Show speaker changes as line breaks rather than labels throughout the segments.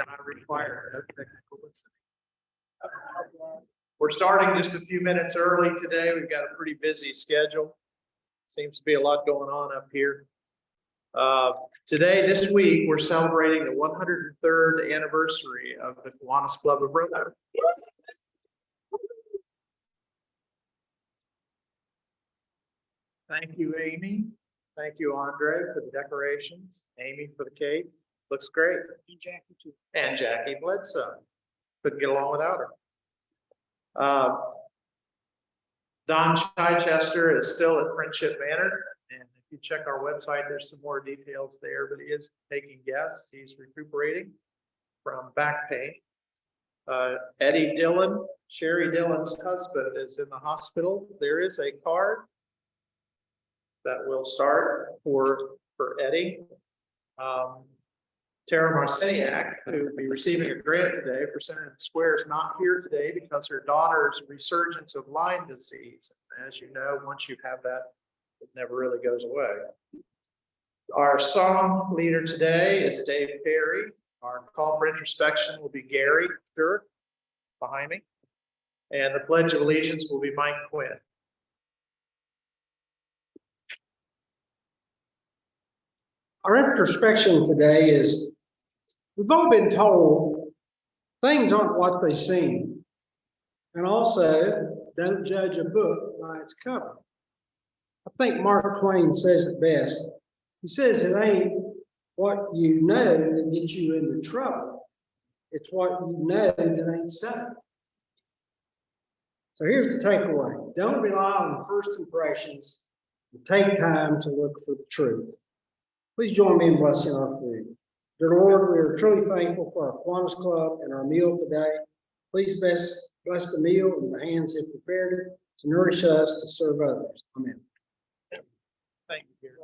and I require no technical listening. We're starting just a few minutes early today. We've got a pretty busy schedule. Seems to be a lot going on up here. Today, this week, we're celebrating the 103rd anniversary of the Kiwanis Club of Roanoke. Thank you, Amy. Thank you, Andre, for the decorations. Amy for the cake. Looks great.
And Jackie too.
And Jackie Bledsoe. Couldn't get along without her. Don Chichester is still at Friendship Manor. And if you check our website, there's some more details there, but he is taking guests. He's recuperating from back pain. Eddie Dillon, Sherry Dillon's husband, is in the hospital. There is a card that will start for Eddie. Tara Marciniak, who will be receiving a grant today for Center in the Square, is not here today because her daughter's resurgence of Lyme disease. As you know, once you have that, it never really goes away. Our song leader today is Dave Perry. Our call for introspection will be Gary Stewart behind me. And the Pledge of Allegiance will be Mike Quinn.
Our introspection today is, we've all been told things aren't what they seem. And also, don't judge a book by its cover. I think Mark Twain says it best. He says it ain't what you know that gets you into trouble. It's what you know that ain't so. So here's the takeaway. Don't rely on first impressions. Take time to look for the truth. Please join me in blessing our food. Dear Lord, we are truly thankful for our Kiwanis Club and our meal today. Please bless the meal and the hands that prepared it to nourish us to serve others. Amen.
Thank you, Gary.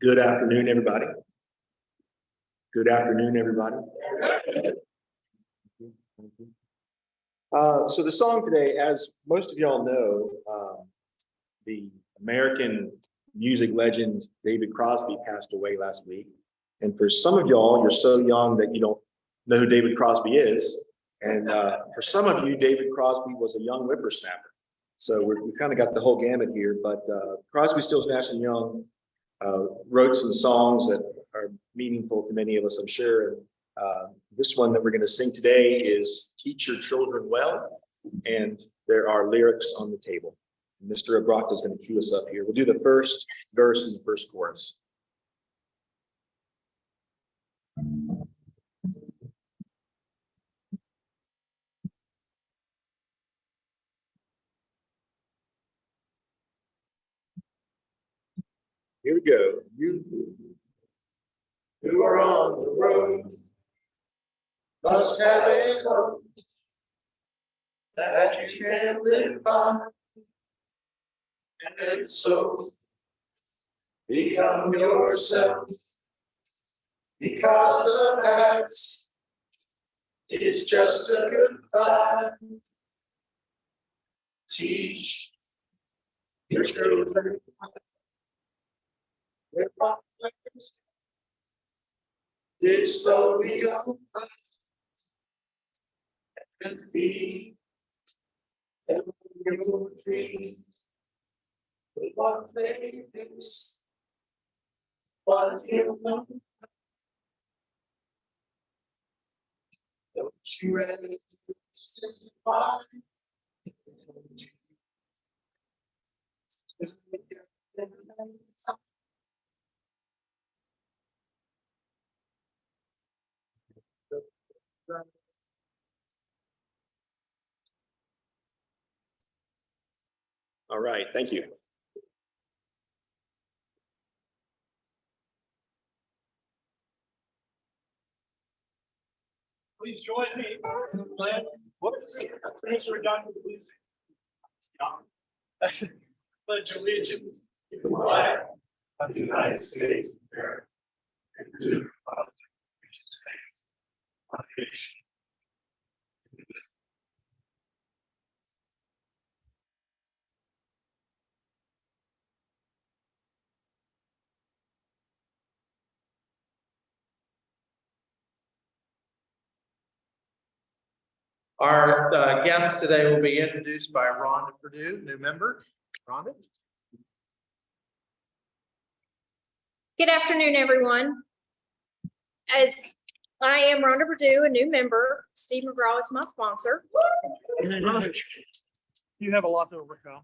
Good afternoon, everybody. Good afternoon, everybody. So the song today, as most of y'all know, the American music legend David Crosby passed away last week. And for some of y'all, you're so young that you don't know who David Crosby is. And for some of you, David Crosby was a young whippersnapper. So we kind of got the whole gamut here, but Crosby, Stills, Nash and Young wrote some songs that are meaningful to many of us, I'm sure. And this one that we're going to sing today is Teach Your Children Well, and there are lyrics on the table. Mr. Abrocta is going to cue us up here. We'll do the first verse and the first chorus. Here we go. You who are on the road must have a hope that you can live by. And so become yourself, because the past is just a goodbye. Teach your children did slowly go by and feed your dreams. One thing is, what you know, don't you ready to say goodbye? All right, thank you.
Please join me in the plan. Whoops. Things were done with losing. Pledge allegiance to the flag of the United States of America and to the republic which stands one nation.
Our guest today will be introduced by Rhonda Purdue, new member. Rhonda?
Good afternoon, everyone. As I am Rhonda Purdue, a new member, Steve McGraw is my sponsor.
You have a lot to overcome.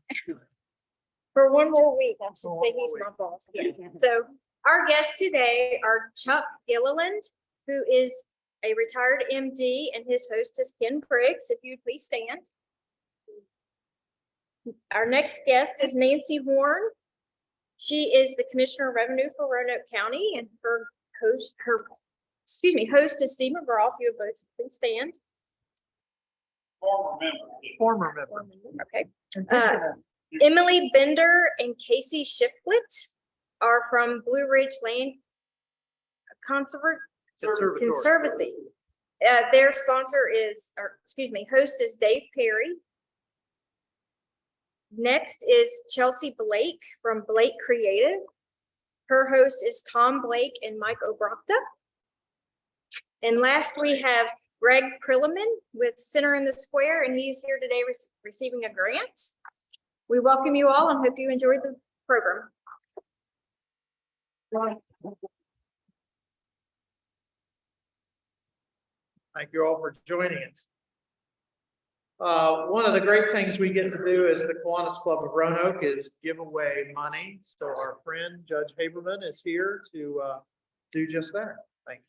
For one more week, I should
For
say
one more
he's
week.
my boss. Yeah. So our guests today are Chuck Gilliland, who is a retired MD, and his host is Ken Briggs. If you'd please stand. Our next guest is Nancy Horn. She is the Commissioner of Revenue for Roanoke County, and her host is Steve McGraw. If you would both please stand.
Former member.
Okay. Emily Bender and Casey Shiplet are from Blue Ridge Land Conservancy. Their host is Dave Perry. Next is Chelsea Blake from Blake Creative. Her host is Tom Blake and Mike Obrocta. And last we have Greg Prilliman with Center in the Square, and he's here today receiving a grant. We welcome you all and hope you enjoyed the program.
Thank you all for joining us. One of the great things we get to do as the Kiwanis Club of Roanoke is give away money. So our friend Judge Haberman is here to do just that. Thank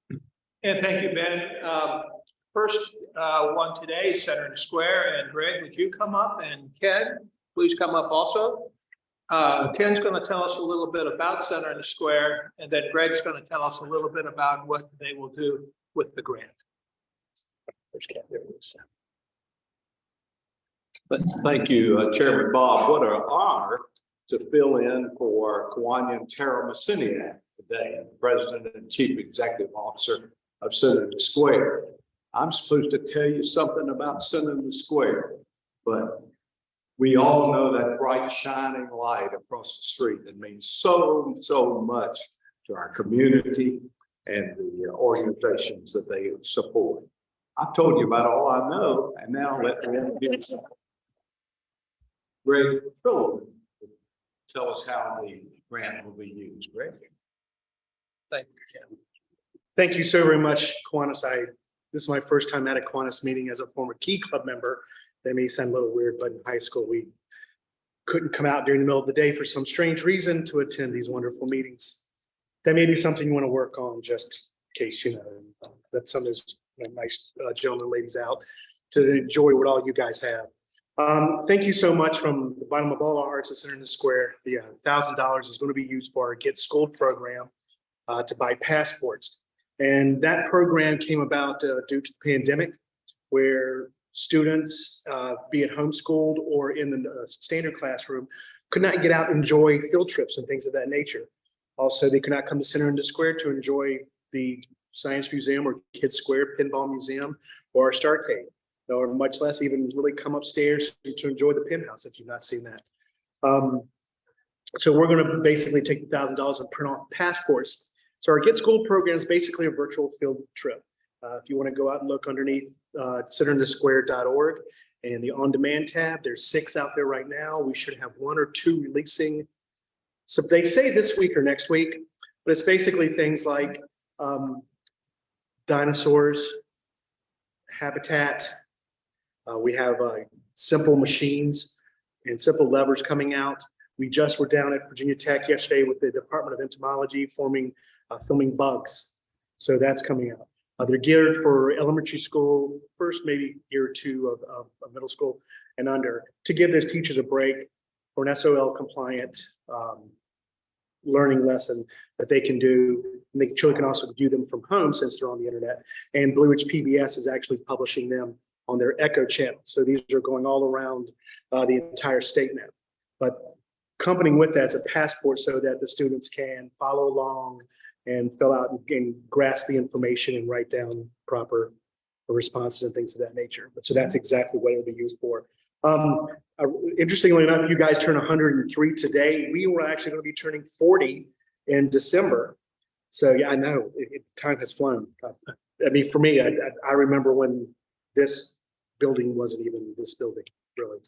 you.
And thank you, Ben. First one today is Center in the Square, and Greg, would you come up, and Ken, please come up also. Ken's going to tell us a little bit about Center in the Square, and then Greg's going to tell us a little bit about what they will do with the grant. There's Ken. There it is.
Thank you, Chairman Bob. What an honor to fill in for Kiwanian Tara Messiniak today, President and Chief Executive Officer of Center in the Square. I'm supposed to tell you something about Center in the Square, but we all know that bright shining light across the street that means so much to our community and the organizations that they support. I've told you about all I know, and now let me introduce Greg Prilliman. Tell us how the grant will be used. Greg.
Thank you, Ken.
Thank you so very much, Kiwanis. This is my first time at a Kiwanis meeting as a former Key Club member. That may sound a little weird, but in high school, we couldn't come out during the middle of the day for some strange reason to attend these wonderful meetings. That may be something you want to work on, just in case, that some of those nice gentlemen, ladies out to enjoy what all you guys have. Thank you so much from the bottom of all our hearts at Center in the Square. The $1,000 is going to be used for our Get Schooled program to buy passports. And that program came about due to the pandemic, where students, be it homeschooled or in the standard classroom, could not get out and enjoy field trips and things of that nature. Also, they could not come to Center in the Square to enjoy the Science Museum or Kids Square Pinball Museum or our Starcade, or much less even really come upstairs to enjoy the Penthouse if you've not seen that. So we're going to basically take the $1,000 and print off passports. So our Get Schooled program is basically a virtual field trip. If you want to go out and look underneath centerinthesquare.org and the on-demand tab, there's 6 out there right now. We should have 1 or 2 releasing. So they say this week or next week, but it's basically things like dinosaurs, habitat. We have simple machines and simple levers coming out. We just were down at Virginia Tech yesterday with the Department of Entomology filming bugs. So that's coming out. They're geared for elementary school, first maybe year or 2 of middle school and under, to give those teachers a break for an SOL compliant learning lesson that they can do. And the children can also view them from home since they're on the internet. And Blue Ridge PBS is actually publishing them on their Echo channel. So these are going all around the entire state now. But accompanying with that's a passport so that the students can follow along and fill out and grasp the information and write down proper responses and things of that nature. But so that's exactly what it'll be used for. Interestingly enough, you guys turn 103 today. We were actually going to be turning 40 in December. So yeah, I know time has flown. I mean, for me, I remember when this building wasn't even this building, really.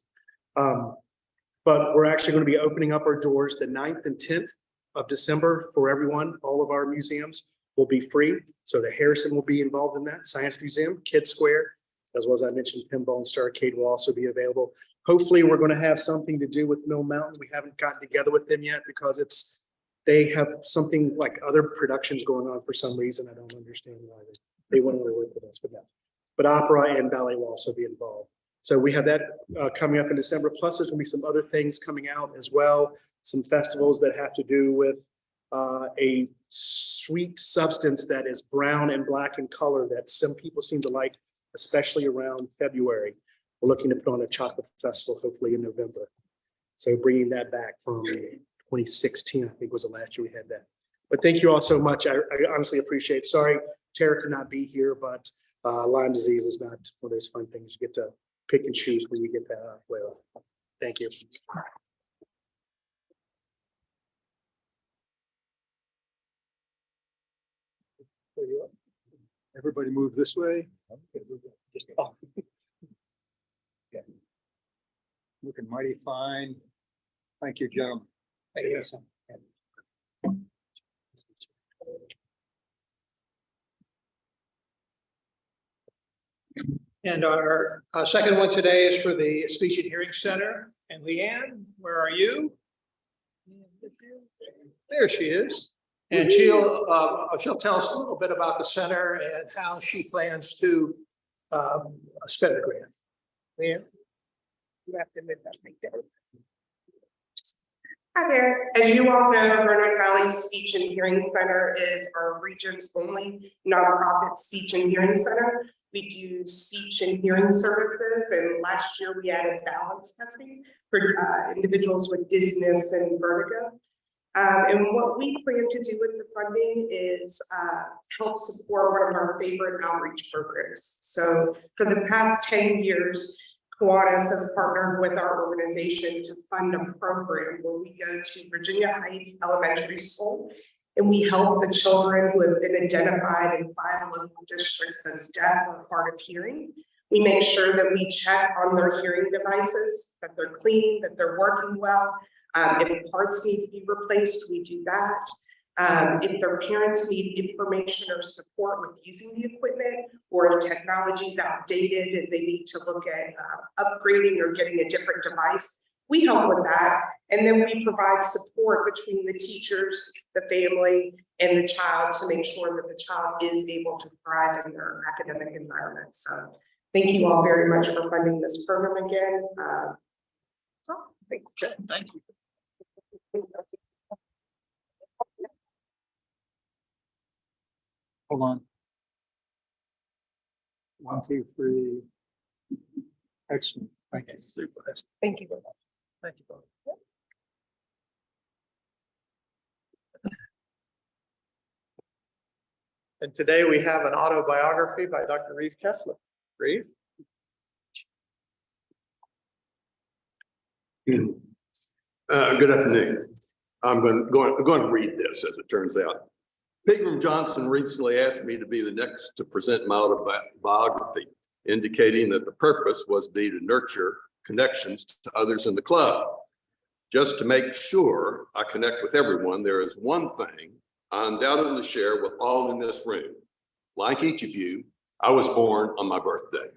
But we're actually going to be opening up our doors the 9th and 10th of December for everyone. All of our museums will be free. So the Harrison will be involved in that, Science Museum, Kids Square, as well as I mentioned, Pinball and Starcade will also be available. Hopefully, we're going to have something to do with Mill Mountain. We haven't gotten together with them yet because they have something like other productions going on for some reason. I don't understand why they want to work with us, but opera and ballet will also be involved. So we have that coming up in December. Plus, there's going to be some other things coming out as well. Some festivals that have to do with a sweet substance that is brown and black in color that some people seem to like, especially around February. We're looking to put on a chocolate festival, hopefully in November. So bringing that back from 2016, I think was the last year we had that. But thank you all so much. I honestly appreciate it. Sorry, Tara could not be here, but Lyme disease is not one of those fun things you get to pick and choose when you get that well. Thank you.
Everybody move this way.
Oh. Yeah. Looking mighty fine. Thank you, gentlemen. Thank you. And our second one today is for the Speech and Hearing Center. And Leanne, where are you? There she is. And she'll tell us a little bit about the center and how she plans to spend the grant. Leanne?
Hi there. As you all know, Roanoke Valley Speech and Hearing Center is our region's only nonprofit speech and hearing center. We do speech and hearing services, and last year we added balance testing for individuals with dizziness and vertigo. And what we plan to do with the funding is help support one of our favorite outreach programs. So for the past 10 years, Kiwanis has partnered with our organization to fund a program where we go to Virginia Heights Elementary School and we help the children who have been identified in 5 local districts as deaf or hard of hearing. We make sure that we check on their hearing devices, that they're clean, that they're working well. If parts need to be replaced, we do that. If their parents need information or support with using the equipment, or if technology is outdated and they need to look at upgrading or getting a different device, we help with that. And then we provide support between the teachers, the family, and the child to make sure that the child is able to thrive in their academic environment. So thank you all very much for funding this program again. So thanks.
Thank you. Hold on. 1, 2, 3. Excellent. Thank you. Super.
Thank you very much.
Thank you both.
And today we have an autobiography by Dr. Reeve Kessler. Reeve?
Good afternoon. I'm going to read this as it turns out. Pegram Johnson recently asked me to be the next to present my autobiography, indicating that the purpose was to be to nurture connections to others in the club. Just to make sure I connect with everyone, there is one thing I undoubtedly share with all in this room. Like each of you, I was born on my birthday.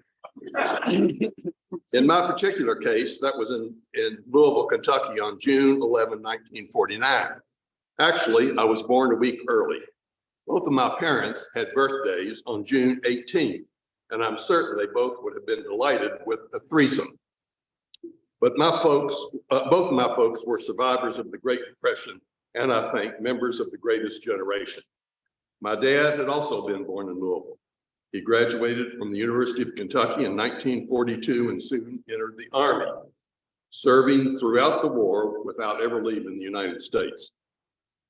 In my particular case, that was in Louisville, Kentucky on June 11, 1949. Actually, I was born a week early. Both of my parents had birthdays on June 18th, and I'm certain they both would have been delighted with a threesome. But both of my folks were survivors of the Great Depression, and I think members of the greatest generation. My dad had also been born in Louisville. He graduated from the University of Kentucky in 1942 and soon entered the Army, serving throughout the war without ever leaving the United States.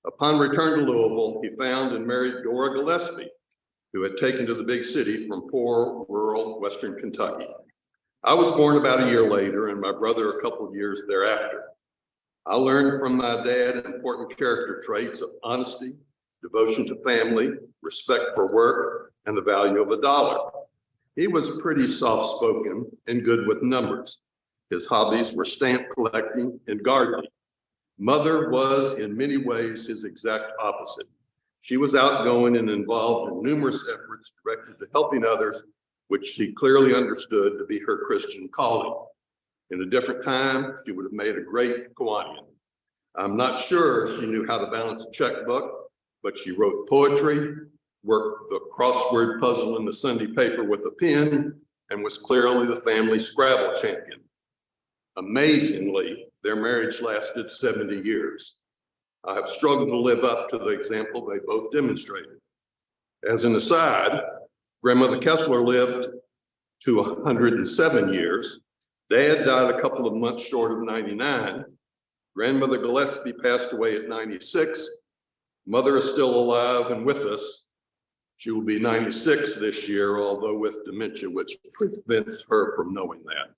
Upon return to Louisville, he found and married Dora Gillespie, who had taken to the big city from poor rural Western Kentucky. I was born about a year later and my brother a couple of years thereafter.
I learned from my dad important character traits of honesty, devotion to family, respect for work, and the value of a dollar. He was pretty soft-spoken and good with numbers. His hobbies were stamp collecting and gardening. Mother was in many ways his exact opposite. She was outgoing and involved in numerous efforts directed to helping others, which she clearly understood to be her Christian calling. In a different time, she would have made a great Kiwanian. I'm not sure she knew how to balance a checkbook, but she wrote poetry, worked the crossword puzzle in the Sunday paper with a pen, and was clearly the family Scrabble champion. Amazingly, their marriage lasted 70 years. I have struggled to live up to the example they both demonstrated. As an aside, Grandmother Kessler lived to 107 years. Dad died a couple of months short of 99. Grandmother Gillespie passed away at 96. Mother is still alive and with us. She will be 96 this year, although with dementia, which prevents her from knowing that.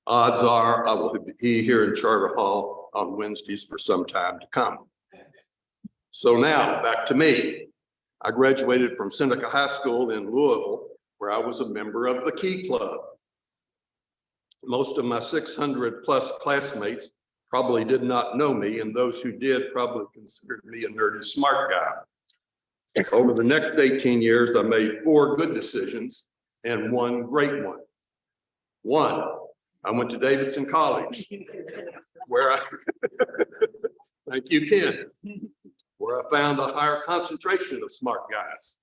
Odds are I will be here in Charter Hall on Wednesdays for some time to come. So now back to me. I graduated from Seneca High School in Louisville, where I was a member of the Key Club. Most of my 600 plus classmates probably did not know me, and those who did probably considered me a nerdy smart guy. Over the next 18 years, I made 4 good decisions and 1 great one. 1, I went to Davidson College, where thank you, Ken, where I found a higher concentration of smart guys,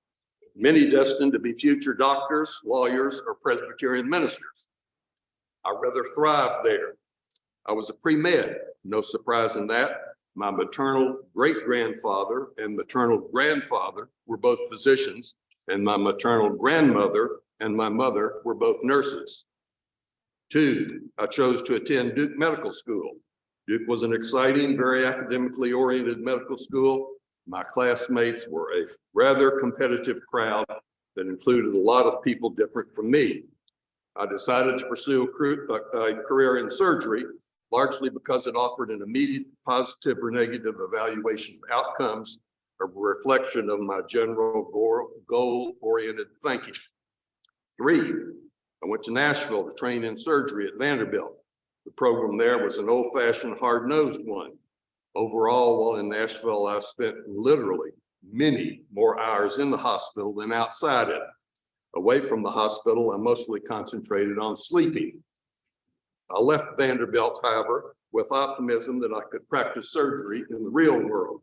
many destined to be future doctors, lawyers, or Presbyterian ministers. I rather thrived there. I was a pre-med, no surprise in that. My maternal great-grandfather and maternal grandfather were both physicians, and my maternal grandmother and my mother were both nurses. 2, I chose to attend Duke Medical School. Duke was an exciting, very academically oriented medical school. My classmates were a rather competitive crowd that included a lot of people different from me. I decided to pursue a career in surgery, largely because it offered an immediate positive or negative evaluation of outcomes, a reflection of my general goal-oriented thinking. 3, I went to Nashville to train in surgery at Vanderbilt. The program there was an old-fashioned, hard-nosed one. Overall, while in Nashville, I spent literally many more hours in the hospital than outside it. Away from the hospital, I mostly concentrated on sleeping. I left Vanderbilt, however, with optimism that I could practice surgery in the real world.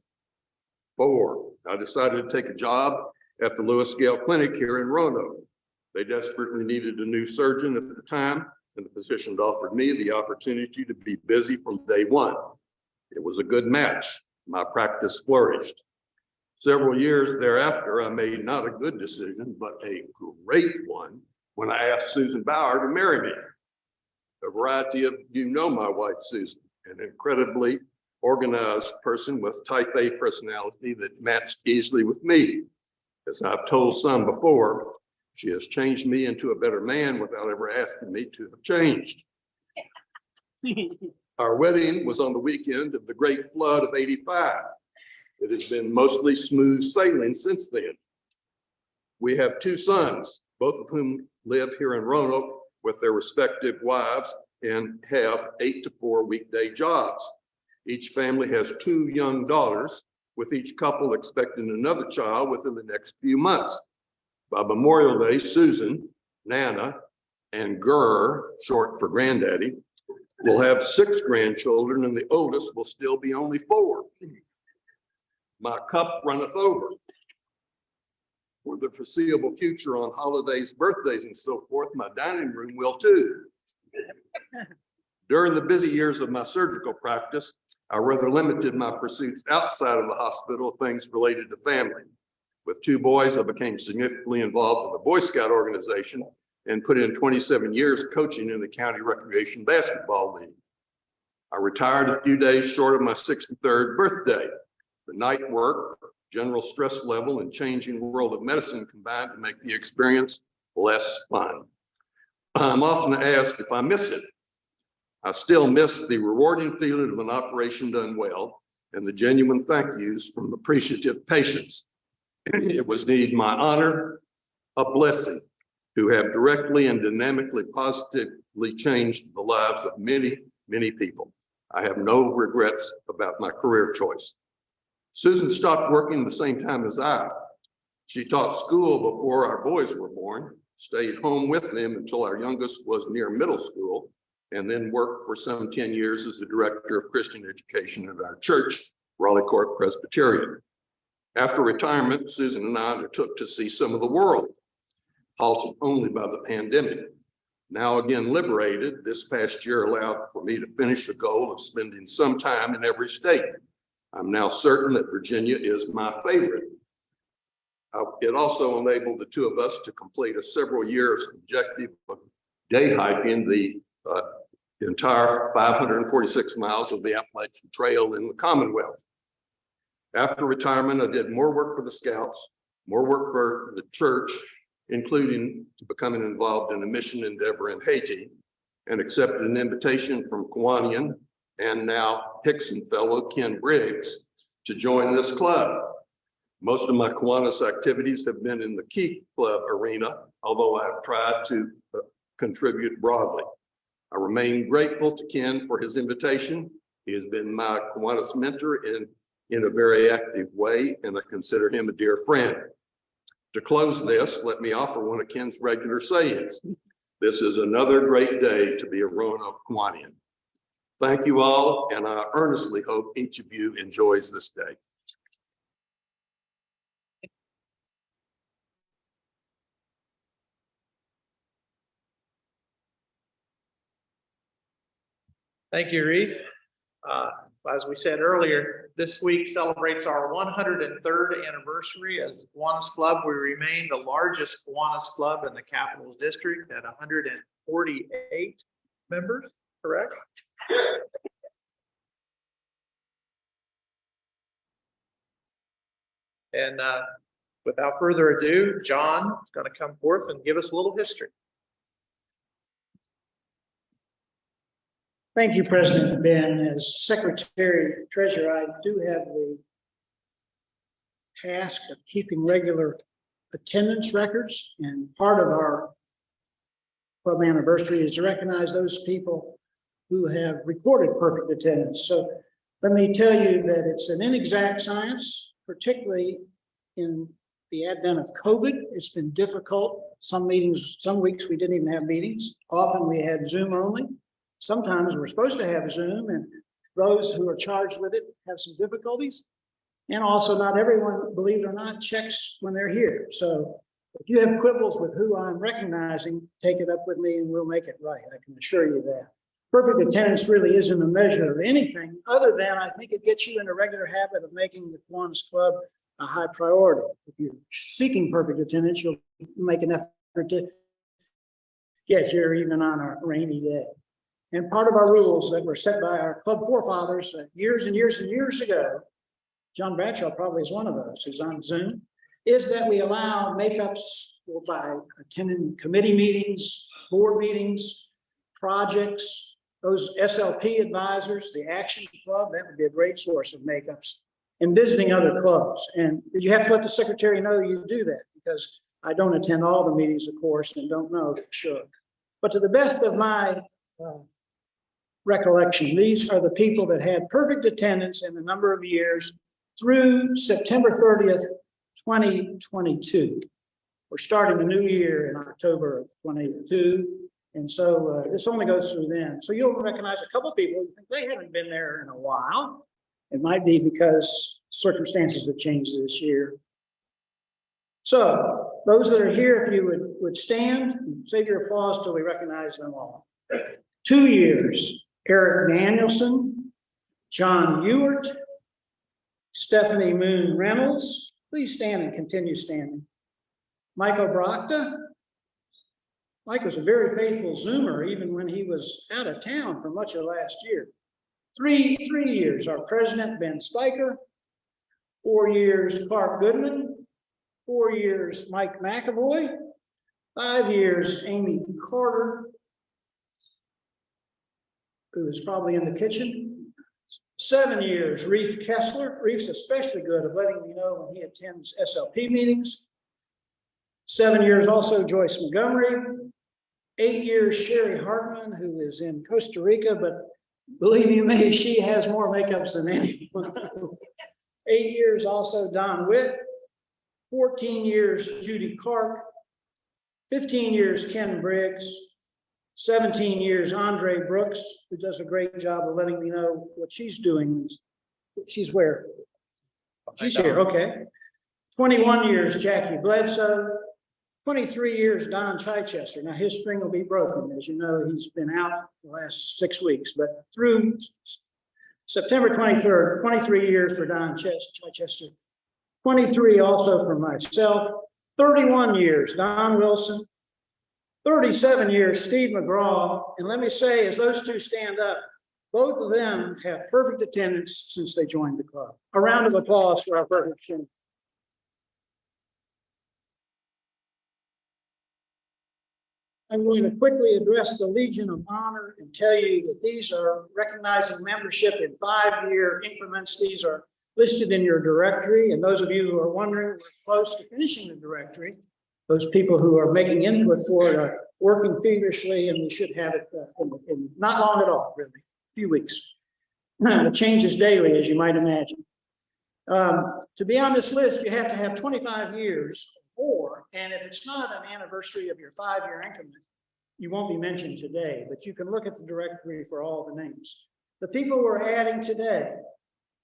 4, I decided to take a job at the Lewis Gale Clinic here in Roanoke. They desperately needed a new surgeon at the time, and the position offered me the opportunity to be busy from day one. It was a good match. My practice flourished. Several years thereafter, I made not a good decision, but a great one when I asked Susan Bauer to marry me. A variety of you know my wife, Susan, an incredibly organized person with type A personality that matched easily with me. As I've told some before, she has changed me into a better man without ever asking me to have changed. Our wedding was on the weekend of the great flood of '85. It has been mostly smooth sailing since then. We have 2 sons, both of whom live here in Roanoke with their respective wives and have 8 to 4 weekday jobs. Each family has 2 young daughters, with each couple expecting another child within the next few months. By Memorial Day, Susan, Nana, and Gurr, short for granddaddy, will have 6 grandchildren, and the oldest will still be only 4. My cup runneth over. For the foreseeable future, on holidays, birthdays, and so forth, my dining room will too. During the busy years of my surgical practice, I rather limited my pursuits outside of the hospital, things related to family. With 2 boys, I became significantly involved in the Boy Scout organization and put in 27 years coaching in the County Recreation Basketball League. I retired a few days short of my 63rd birthday. The night work, general stress level, and changing world of medicine combined to make the experience less fun. I'm often asked if I miss it. I still miss the rewarding feeling of an operation done well and the genuine thank yous from appreciative patients. It was indeed my honor, a blessing, to have directly and dynamically positively changed the lives of many, many people. I have no regrets about my career choice. Susan stopped working the same time as I. She taught school before our boys were born, stayed home with them until our youngest was near middle school, and then worked for some 10 years as the director of Christian education at our church, Raleigh Court Presbyterian. After retirement, Susan and I undertook to see some of the world, halted only by the pandemic. Now again liberated, this past year allowed for me to finish a goal of spending some time in every state. I'm now certain that Virginia is my favorite. It also enabled the two of us to complete a several years objective of day hiking the entire 546 miles of the Appalachian Trail in the Commonwealth. After retirement, I did more work for the Scouts, more work for the church, including becoming involved in a mission endeavor in Haiti, and accepted an invitation from Kiwanian and now Hickson fellow Ken Briggs to join this club. Most of my Kiwanis activities have been in the Key Club arena, although I have tried to contribute broadly. I remain grateful to Ken for his invitation. He has been my Kiwanis mentor in a very active way, and I consider him a dear friend. To close this, let me offer one of Ken's regular sayings. This is another great day to be a Roanoke Kiwanian. Thank you all, and I earnestly hope each of you enjoys this day.
Thank you, Reef. As we said earlier, this week celebrates our 103rd anniversary as Kiwanis Club. We remain the largest Kiwanis club in the Capital District at 148 members, correct? And without further ado, John is going to come forth and give us a little history.
Thank you, President Ben. As Secretary Treasurer, I do have the task of keeping regular attendance records, and part of our club anniversary is to recognize those people who have recorded perfect attendance. So let me tell you that it's an inexact science, particularly in the advent of COVID. It's been difficult. Some meetings, some weeks we didn't even have meetings. Often we had Zoom only. Sometimes we're supposed to have Zoom, and those who are charged with it have some difficulties. And also not everyone, believe it or not, checks when they're here. So if you have quibbles with who I'm recognizing, take it up with me and we'll make it right. I can assure you that. Perfect attendance really isn't a measure of anything other than I think it gets you in a regular habit of making the Kiwanis Club a high priority. If you're seeking perfect attendance, you'll make an effort to get here even on a rainy day. And part of our rules that were set by our club forefathers years and years and years ago, John Bradshaw probably is one of those who's on Zoom, is that we allow makeups by attending committee meetings, board meetings, projects, those SLP advisors, the Action Club, that would be a great source of makeups, and visiting other clubs. And you have to let the secretary know you do that, because I don't attend all the meetings, of course, and don't know for sure. But to the best of my recollection, these are the people that had perfect attendance in the number of years through September 30th, 2022. We're starting a new year in October of 22. And so this only goes through then. So you'll recognize a couple of people. You think they haven't been there in a while. It might be because circumstances have changed this year. So those that are here, if you would stand, save your applause till we recognize them all. 2 years. Eric Danielson, John Ewart, Stephanie Moon Reynolds. Please stand and continue standing. Michael Brockta. Mike was a very faithful Zoomer, even when he was out of town for much of last year. Three years, our president, Ben Spiker. 4 years, Clark Goodman. 4 years, Mike McAvoy. 5 years, Amy Carter. who is probably in the kitchen. 7 years, Reef Kessler. Reef's especially good at letting me know when he attends SLP meetings. 7 years also Joyce Montgomery. 8 years Sherry Hartman, who is in Costa Rica, but believe you me, she has more makeups than anyone. 8 years also Don Witt. 14 years Judy Clark. 15 years Ken Briggs. 17 years Andre Brooks, who does a great job of letting me know what she's doing. She's where? She's here, okay. 21 years Jackie Bledsoe. 23 years Don Chichester. Now his string will be broken. As you know, he's been out the last 6 weeks, but through September 23rd, 23 years for Don Chichester. 23 also for myself. 31 years Don Wilson. 37 years Steve McGraw. And let me say, as those two stand up, both of them have perfect attendance since they joined the club. A round of applause for our perfect attendance. I'm going to quickly address the Legion of Honor and tell you that these are recognizing membership in 5-year increments. These are listed in your directory. And those of you who are wondering, we're close to finishing the directory. Those people who are making input for it are working feverishly, and we should have it in not long at all, really, a few weeks. It changes daily, as you might imagine. To be on this list, you have to have 25 years or, and if it's not an anniversary of your 5-year increment, you won't be mentioned today, but you can look at the directory for all the names. The people we're adding today,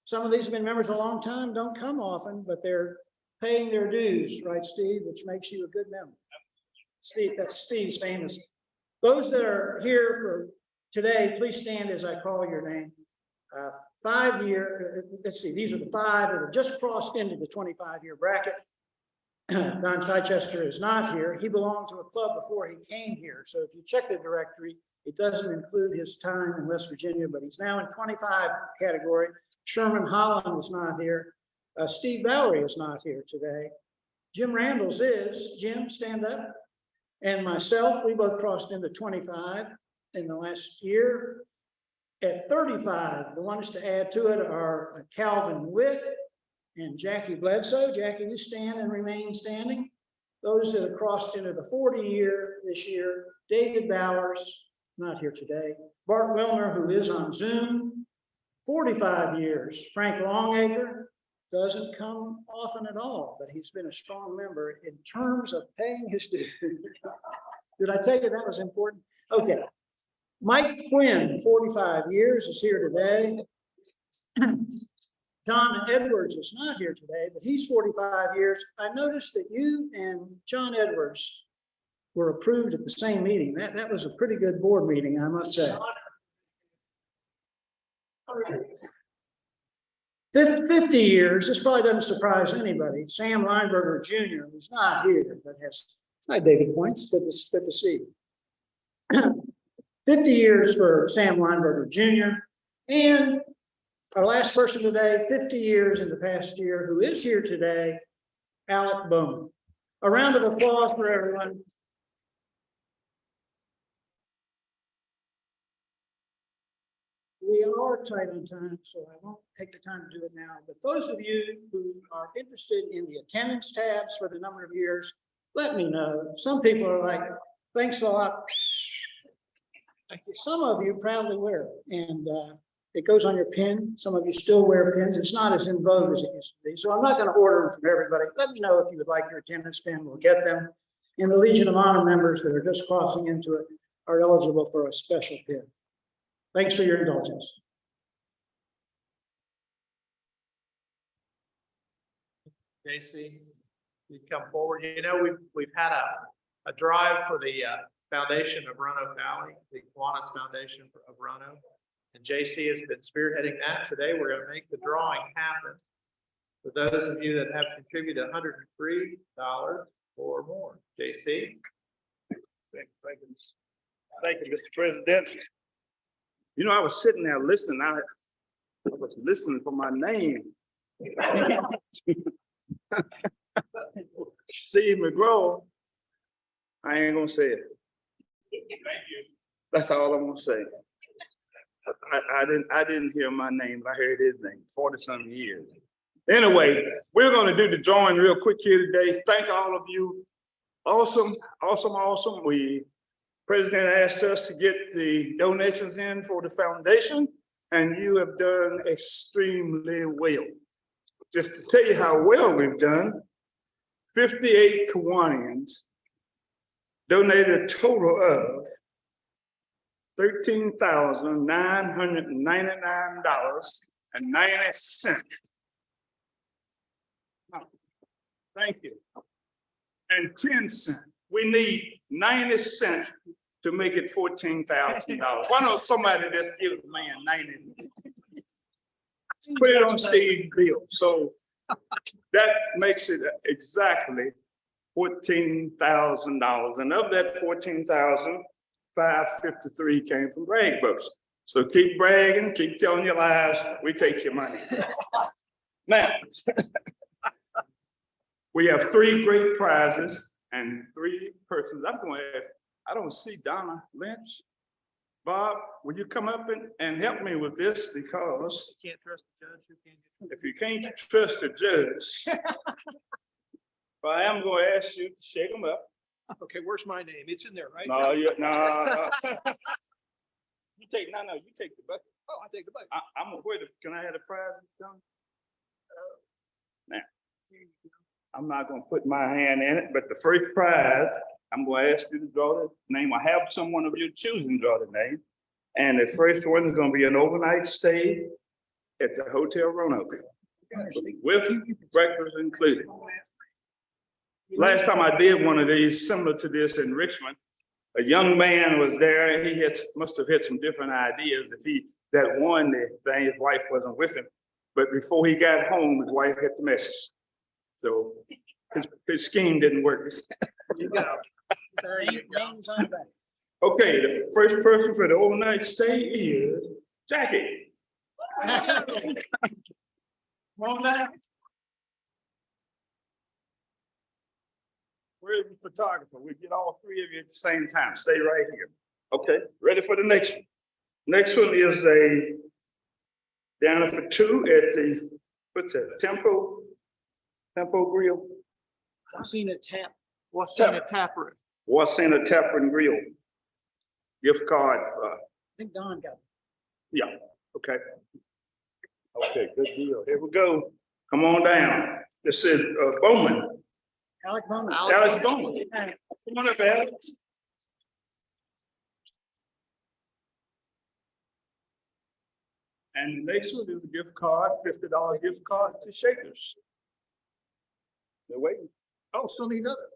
some of these have been members a long time, don't come often, but they're paying their dues, right, Steve, which makes you a good member. Steve, that's Steve's famous. Those that are here for today, please stand as I call your name. 5-year, let's see, these are the 5 that have just crossed into the 25-year bracket. Don Chichester is not here. He belonged to a club before he came here. So if you check the directory, it doesn't include his time in West Virginia, but he's now in 25 category. Sherman Holland is not here. Steve Bowery is not here today. Jim Randalls is. Jim, stand up. And myself, we both crossed into 25 in the last year. At 35, the ones to add to it are Calvin Witt and Jackie Bledsoe. Jackie, you stand and remain standing. Those that have crossed into the 40-year this year, David Bowers, not here today. Bart Wilner, who is on Zoom. 45 years, Frank Longacre, doesn't come often at all, but he's been a strong member in terms of paying his dues. Did I tell you that was important? Okay. Mike Quinn, 45 years, is here today. John Edwards is not here today, but he's 45 years. I noticed that you and John Edwards were approved at the same meeting. That was a pretty good board meeting, I must say. 50 years, this probably doesn't surprise anybody. Sam Lineberger Jr., who's not here, but has, hi David Points, good to see you. 50 years for Sam Lineberger Jr. And our last person today, 50 years in the past year, who is here today, Alec Bowman. A round of applause for everyone. We are tight on time, so I won't take the time to do it now. But those of you who are interested in the attendance tabs for the number of years, let me know. Some people are like, thanks a lot. Some of you proudly wear it, and it goes on your pin. Some of you still wear pins. It's not as in vogue as it used to be. So I'm not going to order them from everybody. Let me know if you would like your attendance pin. We'll get them. And the Legion of Honor members that are just crossing into it are eligible for a special pin. Thanks for your indulgence.
JC, you come forward. You know, we've had a drive for the foundation of Roanoke Valley, the Kiwanis Foundation of Roanoke. And JC has been spearheading that. Today, we're going to make the drawing happen. For those of you that have contributed $103 or more, JC.
Thank you, Mr. President. You know, I was sitting there listening. I was listening for my name. Steve McGraw. I ain't gonna say it.
Thank you.
That's all I'm gonna say. I didn't hear my name, but I heard his name, 40-something years. Anyway, we're gonna do the drawing real quick here today. Thank all of you. Awesome, awesome, awesome. President asked us to get the donations in for the foundation, and you have done extremely well. Just to tell you how well we've done, 58 Kiwanians donated a total of $13,999.90. Thank you. And 10 cents. We need 90 cents to make it $14,000. Why don't somebody just give the man 90? Put it on Steve's bill. So that makes it exactly $14,000. And of that 14,000, 553 came from Bragg Books. So keep bragging, keep telling your lies. We take your money. Now, we have 3 great prizes and 3 persons. I'm going to ask, I don't see Donna Lynch. Bob, will you come up and help me with this? Because
You can't trust the judge.
if you can't trust the judge, but I am going to ask you to shake them up.
Okay, where's my name? It's in there, right?
No, you take the bucket.
Oh, I take the bucket.
Can I have the prize, John? Now, I'm not gonna put my hand in it, but the first prize, I'm gonna ask you to draw the name. I have someone of your choosing draw the name. And the first one is gonna be an overnight stay at the Hotel Roanoke, with breakfast included. Last time I did one of these similar to this in Richmond, a young man was there. He must have had some different ideas. If that won the thing, his wife wasn't with him. But before he got home, his wife had the message. So his scheme didn't work. Okay, the first person for the overnight stay is Jackie. Come on down. Where's the photographer? We get all 3 of you at the same time. Stay right here. Okay, ready for the next one. Next one is down for 2 at the, what's that, Tempo Grill?
Wasina Tap Room.
Wasina Tap and Grill. Gift card.
I think Don got it.
Yeah, okay. Okay, good deal. Here we go. Come on down. This is Bowman.
Alec Bowman.
Alex Bowman. Come on up, Alex. And the next one is a gift card, $50 gift card to Shakers. They're waiting.
Oh, still need another.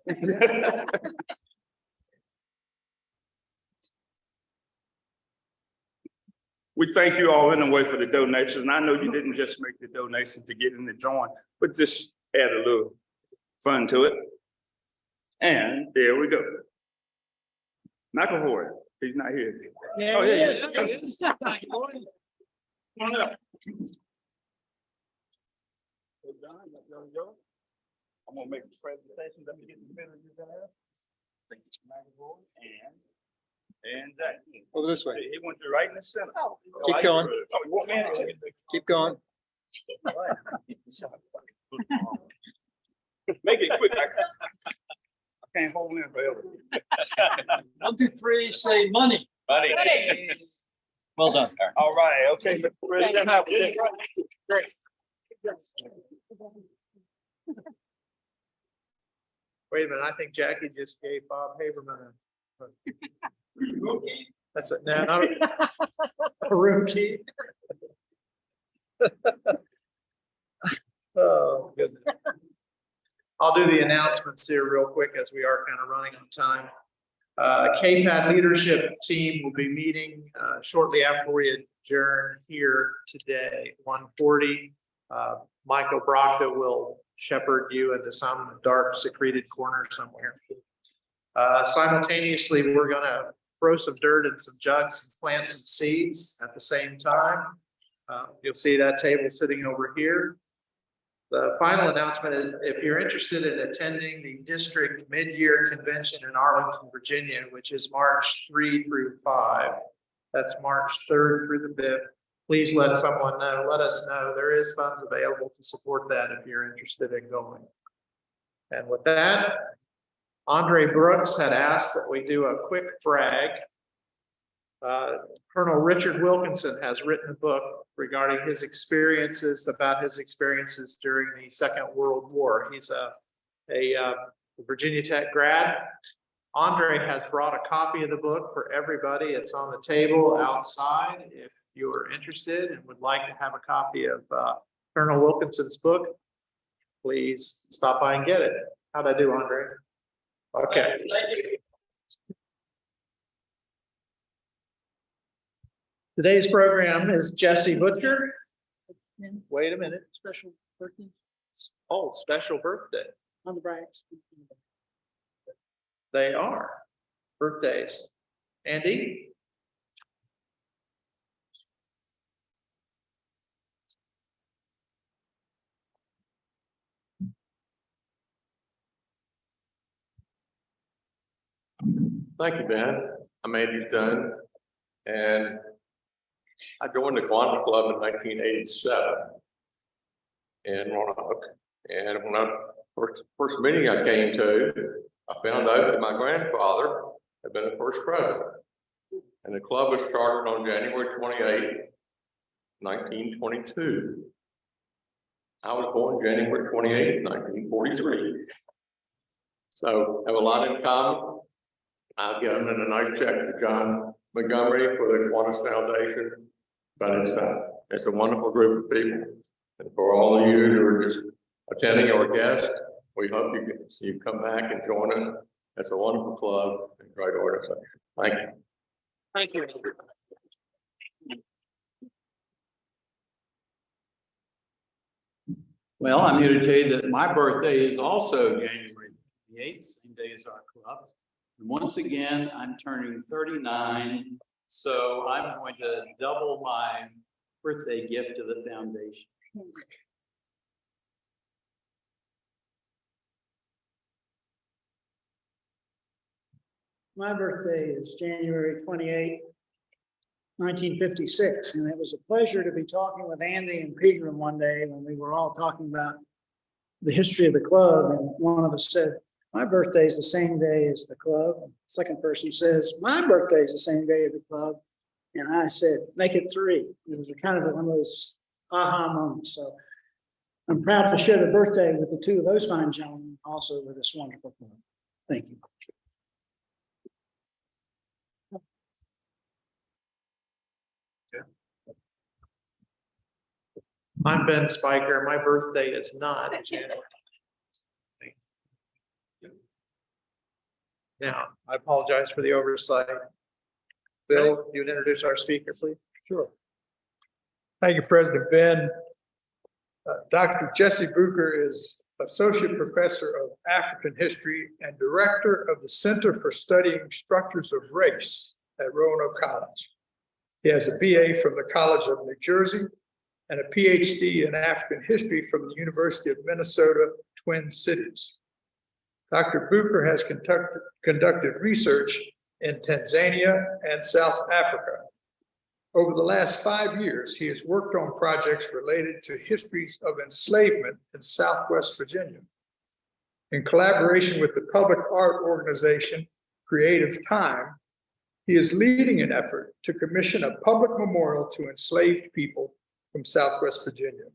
We thank you all anyway for the donations. And I know you didn't just make the donation to get in the drawing, but just add a little fun to it. And there we go. McAvoy, he's not here, is he?
Yeah,
Oh,
he
yeah,
is.
yeah.
He is.
Come on up. I'm gonna make the presentation. Let me get the middle of you guys. McAvoy and Jack.
Over this way.
He went to right in the center.
Keep going.
Oh, you want me to?
Keep going.
Make it quick. I can't hold in forever.
1, 2, 3, say money.
Buddy.
Well done.
All right, okay, Mr. President. have a good day. Great.
Wait a minute, I think Jackie just gave Bob Haberman that's it. No, not a room key. Oh, goodness. I'll do the announcements here real quick as we are kind of running on time. KPAD leadership team will be meeting shortly after we adjourn here today, 1:40. Michael Brocka will shepherd you into some dark secreted corner somewhere. Simultaneously, we're gonna throw some dirt in some jugs and plant some seeds at the same time. You'll see that table sitting over here. The final announcement is if you're interested in attending the district mid-year convention in Arlington, Virginia, which is March 3 through 5, That's March 3rd through the 5th. Please let someone know, let us know. There is funds available to support that if you're interested in going. And with that, Andre Brooks had asked that we do a quick brag. Colonel Richard Wilkinson has written a book regarding his experiences, during the Second World War. He's a Virginia Tech grad. Andre has brought a copy of the book for everybody. It's on the table outside. If you are interested and would like to have a copy of Colonel Wilkinson's book, please stop by and get it. How'd I do, Andre? Okay. Today's program is Jesse Butcher. Wait a minute, special birthday. Oh, special birthday. On the brags. They are birthdays. Andy?
Thank you, Ben. I'm Andy Dunn, and I joined the Kiwanis Club in 1987 in Roanoke. And when I first meeting I came to, I found out that my grandfather had been the first president. And the club was started on January 28th, 1922. I was born January 28th, 1943. So have a lot in common. I've given a nice check to John Montgomery for the Kiwanis Foundation, but it's a wonderful group of people. And for all of you who are just attending or guests, we hope you come back and join us. It's a wonderful club and great organization. Thank you.
Thank you.
Well, I'm here to tell you that my birthday is also January 28th, same day as our club. And once again, I'm turning 39, so I'm going to double my birthday gift to the foundation.
My birthday is January 28th, 1956, and it was a pleasure to be talking with Andy and Pegram one day when we were all talking about the history of the club, and one of us said, my birthday is the same day as the club. And the second person says, my birthday is the same day as the club. And I said, make it 3. It was a kind of one of those aha moments. So I'm proud to share the birthday with the 2 of those fine gentlemen, also with this wonderful club. Thank you.
I'm Ben Spiker. My birthday is not January. Now, I apologize for the oversight. Bill, you'd introduce our speaker, please?
Sure. Thank you, President Ben. Dr. Jesse Bucher is Associate Professor of African History and Director of the Center for Studying Structures of Race at Roanoke College. He has a BA from the College of New Jersey and a PhD in African History from the University of Minnesota, Twin Cities. Dr. Bucher has conducted research in Tanzania and South Africa. Over the last 5 years, he has worked on projects related to histories of enslavement in Southwest Virginia. In collaboration with the public art organization Creative Time, he is leading an effort to commission a public memorial to enslaved people from Southwest Virginia.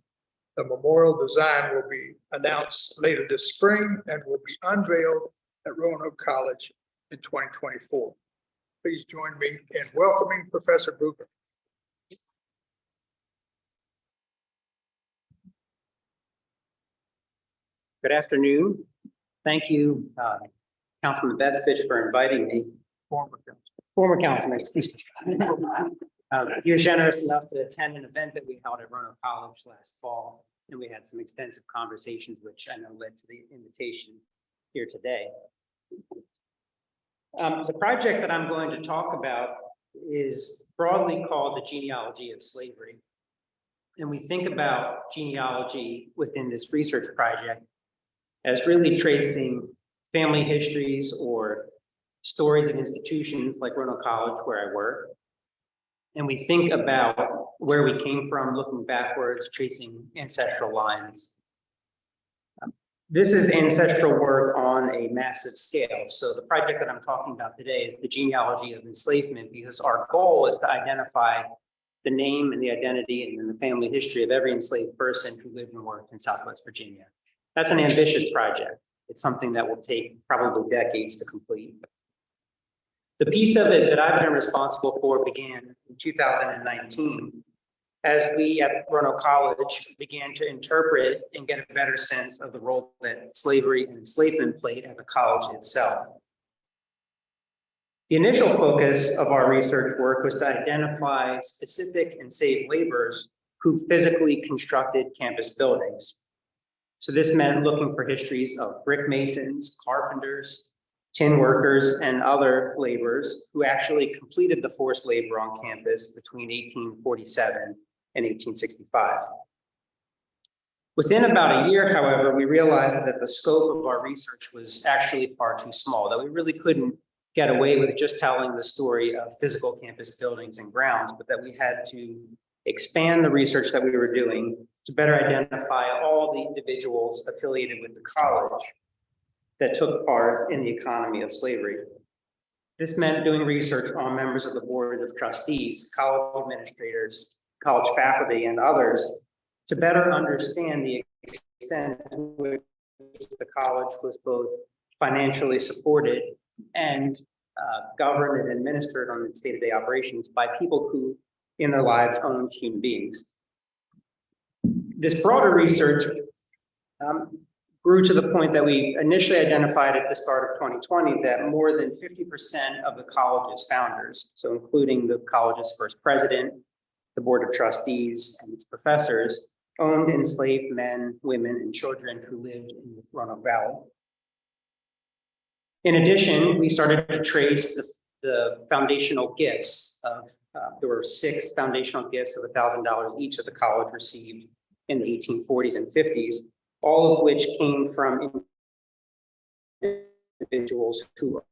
The memorial design will be announced later this spring and will be unveiled at Roanoke College in 2024. Please join me in welcoming Professor Bucher.
Good afternoon. Thank you, Councilman Bethfitch, for inviting me. Former councilman, excuse me. You're generous enough to attend an event that we held at Roanoke College last fall, and we had some extensive conversations, which I know led to the invitation here today. The project that I'm going to talk about is broadly called the genealogy of slavery. And we think about genealogy within this research project as really tracing family histories or stories of institutions like Roanoke College, where I work, and we think about where we came from, looking backwards, tracing ancestral lines. This is ancestral work on a massive scale. So the project that I'm talking about today is the genealogy of enslavement, because our goal is to identify the name and the identity and then the family history of every enslaved person who lived and worked in Southwest Virginia. That's an ambitious project. It's something that will take probably decades to complete. The piece of it that I've been responsible for began in 2019, as we at Roanoke College began to interpret and get a better sense of the role that slavery and enslavement played at the college itself. The initial focus of our research work was to identify specific enslaved laborers who physically constructed campus buildings. So this meant looking for histories of brick masons, carpenters, tin workers, and other laborers who actually completed the forced labor on campus between 1847 and 1865. Within about a year, however, we realized that the scope of our research was actually far too small, that we really couldn't get away with just telling the story of physical campus buildings and grounds, but that we had to expand the research that we were doing to better identify all the individuals affiliated with the college that took part in the economy of slavery. This meant doing research on members of the board of trustees, college administrators, college faculty, and others to better understand the extent to which the college was both financially supported and governed and administered on its day-to-day operations by people who in their lives owned human beings. This broader research grew to the point that we initially identified at the start of 2020 that more than 50% of the college's founders, so including the college's first president, the board of trustees, and its professors, owned enslaved men, women, and children who lived in the Roanoke Valley. In addition, we started to trace the foundational gifts of, there were 6 foundational gifts of $1,000 each that the college received in the 1840s and 50s, all of which came from individuals who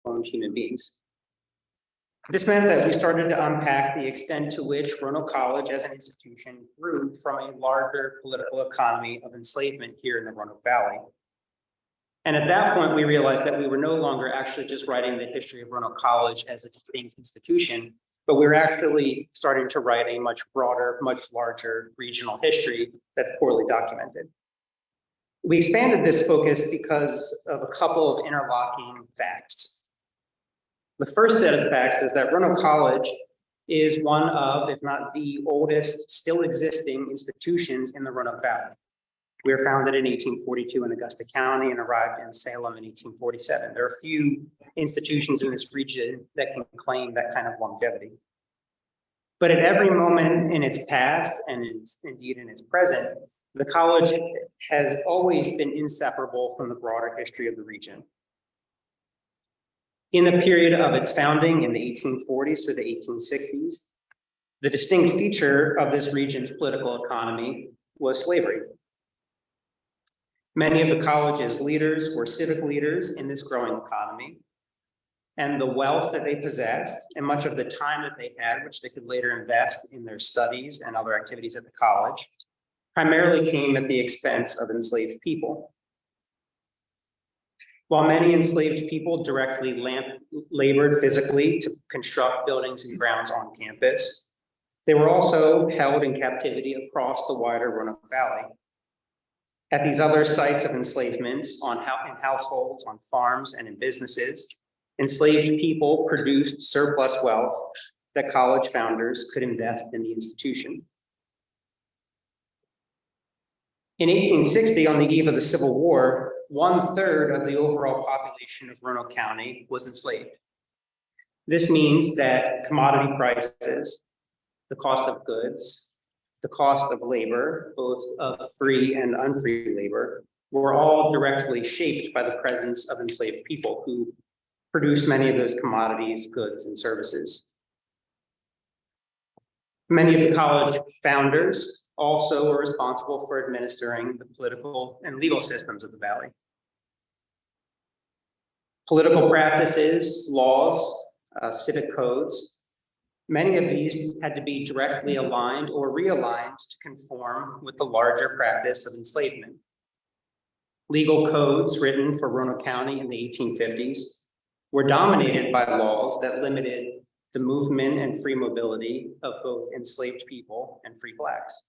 owned human beings. This meant that we started to unpack the extent to which Roanoke College as an institution grew from a larger political economy of enslavement here in the Roanoke Valley. And at that point, we realized that we were no longer actually just writing the history of Roanoke College as a distinct institution, but we were actually starting to write a much broader, much larger regional history that's poorly documented. We expanded this focus because of a couple of interlocking facts. The first set of facts is that Roanoke College is one of, if not the oldest, still existing institutions in the Roanoke Valley. We were founded in 1842 in Augusta County and arrived in Salem in 1847. There are few institutions in this region that can claim that kind of longevity. But at every moment in its past, and indeed in its present, the college has always been inseparable from the broader history of the region. In the period of its founding in the 1840s to the 1860s, the distinct feature of this region's political economy was slavery. Many of the college's leaders were civic leaders in this growing economy, and the wealth that they possessed and much of the time that they had, which they could later invest in their studies and other activities at the college, primarily came at the expense of enslaved people. While many enslaved people directly labored physically to construct buildings and grounds on campus, they were also held in captivity across the wider Roanoke Valley. At these other sites of enslavement, in households, on farms, and in businesses, enslaved people produced surplus wealth that college founders could invest in the institution. In 1860, on the eve of the Civil War, 1/3 of the overall population of Roanoke County was enslaved. This means that commodity prices, the cost of goods, the cost of labor, both of free and unfree labor, were all directly shaped by the presence of enslaved people who produced many of those commodities, goods, and services. Many of the college founders also were responsible for administering the political and legal systems of the valley. Political practices, laws, civic codes, Many of these had to be directly aligned or realigned to conform with the larger practice of enslavement. Legal codes written for Roanoke County in the 1850s were dominated by laws that limited the movement and free mobility of both enslaved people and free blacks.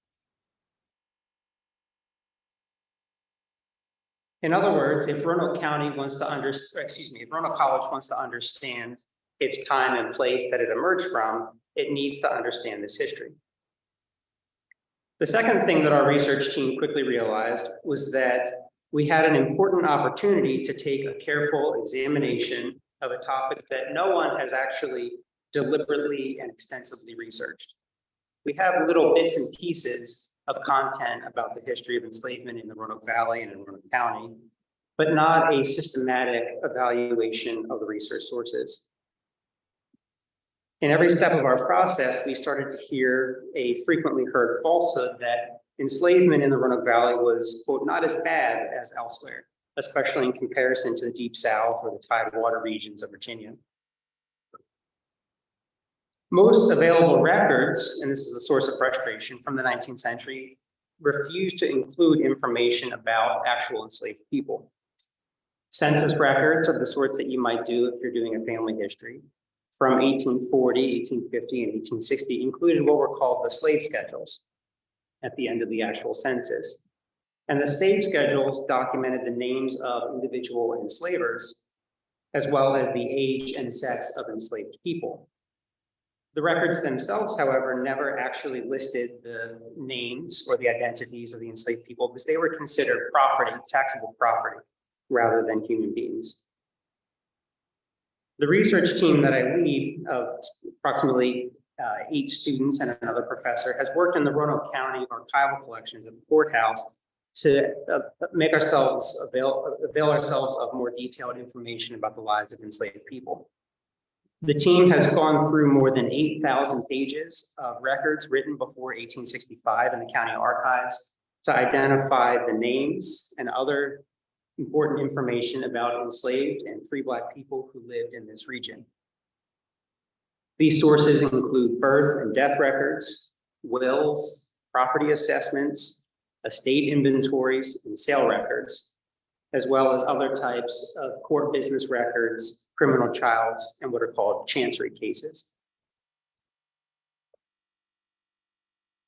In other words, if Roanoke County wants to if Roanoke College wants to understand its time and place that it emerged from, it needs to understand this history. The second thing that our research team quickly realized was that we had an important opportunity to take a careful examination of a topic that no one has actually deliberately and extensively researched. We have little bits and pieces of content about the history of enslavement in the Roanoke Valley and in Roanoke County, but not a systematic evaluation of the research sources. In every step of our process, we started to hear a frequently heard falsehood that enslavement in the Roanoke Valley was, quote, not as bad as elsewhere, especially in comparison to the Deep South or the Tidewater regions of Virginia. Most available records, and this is a source of frustration from the 19th century, refuse to include information about actual enslaved people. Census records of the sorts that you might do if you're doing a family history from 1840, 1850, and 1860 included what were called the slave schedules at the end of the actual census. And the slave schedules documented the names of individual enslavers, as well as the age and sex of enslaved people. The records themselves, however, never actually listed the names or the identities of the enslaved people because they were considered property, taxable property, rather than human beings. The research team that I lead of approximately 8 students and another professor has worked in the Roanoke County archival collections at the courthouse to make ourselves avail ourselves of more detailed information about the lives of enslaved people. The team has gone through more than 8,000 pages of records written before 1865 in the county archives to identify the names and other important information about enslaved and free Black people who lived in this region. These sources include birth and death records, wills, property assessments, estate inventories, and sale records, as well as other types of court business records, criminal trials, and what are called chancery cases.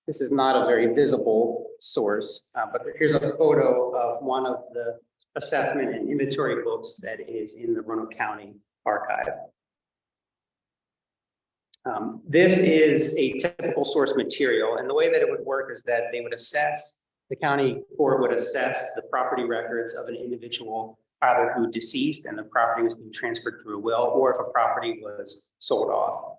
This is not a very visible source, but here's a photo of one of the assessment and inventory books that is in the Roanoke County archive. This is a typical source material, and the way that it would work is that they would assess, the county court would assess the property records of an individual, either who deceased and the property was being transferred through a will, or if a property was sold off.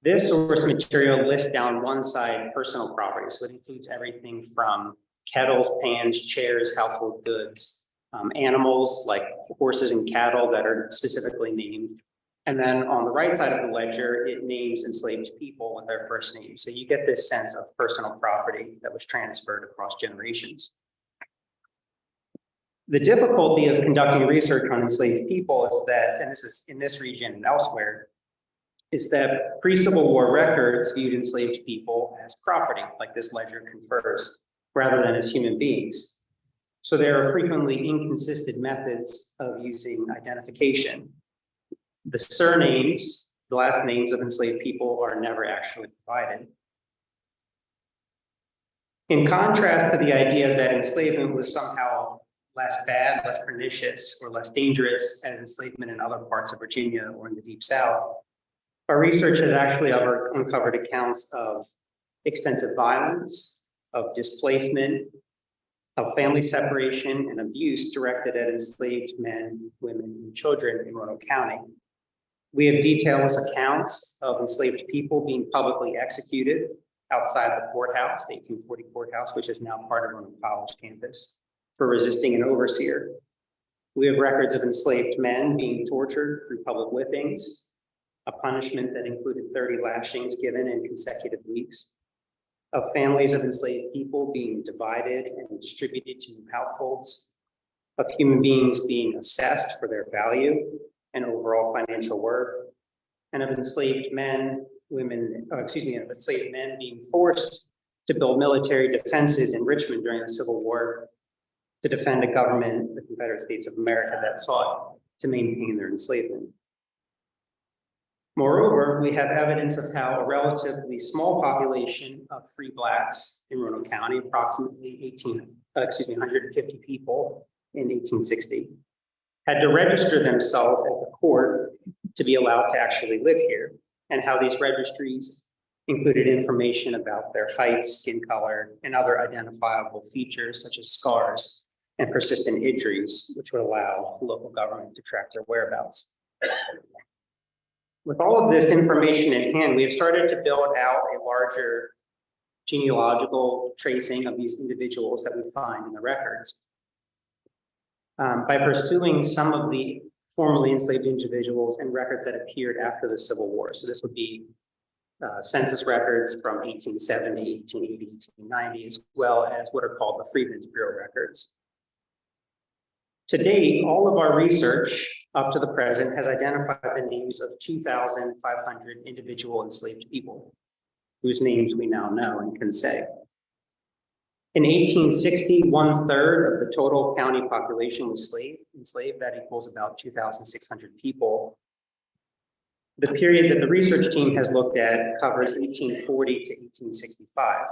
This source material lists down one side personal property, so it includes everything from kettles, pans, chairs, household goods, animals like horses and cattle that are specifically named. And then on the right side of the ledger, it names enslaved people with their first name. So you get this sense of personal property that was transferred across generations. The difficulty of conducting research on enslaved people is that, and this is in this region and elsewhere, is that pre-Civil War records viewed enslaved people as property, like this ledger confers, rather than as human beings. So there are frequently inconsistent methods of using identification. The surnames, the last names of enslaved people, are never actually provided. In contrast to the idea that enslavement was somehow less bad, less pernicious, or less dangerous as enslavement in other parts of Virginia or in the Deep South, our research has actually uncovered accounts of extensive violence, of displacement, of family separation and abuse directed at enslaved men, women, and children in Roanoke County. We have detailed accounts of enslaved people being publicly executed outside the courthouse, the 1840 courthouse, which is now part of Roanoke College campus, for resisting an overseer. We have records of enslaved men being tortured through public whippings, a punishment that included 30 lashings given in consecutive weeks, of families of enslaved people being divided and distributed to new households, of human beings being assessed for their value and overall financial worth, and of enslaved men women, enslaved men being forced to build military defenses in Richmond during the Civil War to defend a government, the Confederate States of America, that sought to maintain their enslavement. Moreover, we have evidence of how a relatively small population of free blacks in Roanoke County, approximately 150 people in 1860, had to register themselves at the court to be allowed to actually live here, and how these registries included information about their height, skin color, and other identifiable features such as scars and persistent injuries, which would allow local government to track their whereabouts. With all of this information in hand, we have started to build out a larger genealogical tracing of these individuals that we find in the records. By pursuing some of the formerly enslaved individuals and records that appeared after the Civil War. So this would be census records from 1870, 1880, 1890, as well as what are called the Freedmen's Bureau records. To date, all of our research up to the present has identified the names of 2,500 individual enslaved people, whose names we now know and can say. In 1860, 1/3 of the total county population was enslaved. That equals about 2,600 people. The period that the research team has looked at covers 1840 to 1865,